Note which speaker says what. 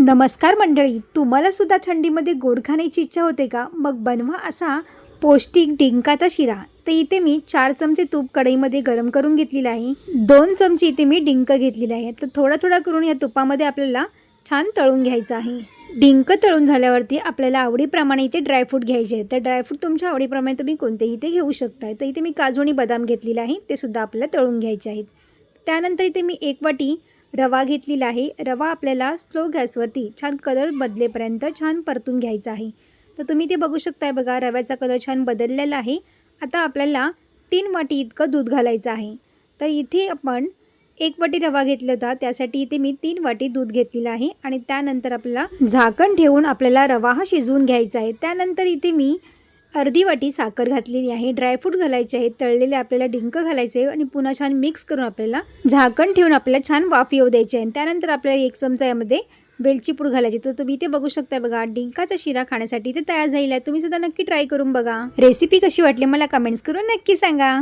Speaker 1: नमस्कार मंडळी, तुम्हाला सुद्धा थंडीमध्ये गोड खाण्याची इच्छा होते का? मग बनवा असा पौष्टिक डिंकाचा शिरा। तर इथे मी 4 चमचे तूप कढईमध्ये गरम करून घेतलेला आहे। 2 चमचे इथे मी डिंक घेतलेला आहे। तर थोडा थोडा करून या तुपामध्ये आपल्याला छान तळून घ्यायचं आहे। डिंक तळून झाल्यावरती आपल्याला आवडीप्रमाणे इथे ड्रायफ्रूट घ्यायचे आहेत। तर ड्रायफ्रूट तुमच्या आवडीप्रमाणे तुम्ही कोणतेही इथे घेऊ शकता। तर इथे मी काजू आणि बदाम घेतलेले आहे, ते सुद्धा आपल्याला तळून घ्यायचे आहेत। त्यानंतर इथे मी 1 वाटी रवा घेतलेला आहे। रवा आपल्याला स्लो गॅसवरती छान कलर बदलेपर्यंत छान परतून घ्यायचा आहे। तर तुम्ही ते बघू शकताय बघा, रव्याचा कलर छान बदललेला आहे। आता आपल्याला 3 वाटी इतकं दूध घालायचं आहे। तर इथे आपण 1 वाटी रवा घेतला होता, त्यासाठी इथे मी 3 वाटी दूध घेतलेलं आहे। आणि त्यानंतर आपल्याला झाकण ठेवून आपल्याला रवा हा शिजवून घ्यायचा आहे। त्यानंतर इथे मी अर्धी वाटी साखर घातलेली आहे। ड्रायफ्रूट घालायचे आहेत, तळलेले आपल्याला डिंक घालायचे आहे आणि पुन्हा छान मिक्स करून आपल्याला झाकण ठेवून आपल्याला छान वाफ येऊ द्यायची आहे। त्यानंतर आपल्याला 1 चमचा यामध्ये वेलची पूड घालायची। तर तुम्ही इथे बघू शकता बघा, डिंकाचा शिरा खाण्यासाठी ते तयार झालेला आहे। तुम्ही सुद्धा नक्की ट्राय करून बघा। रेसिपी कशी वाटली मला कमेंट्स करून नक्की सांगा।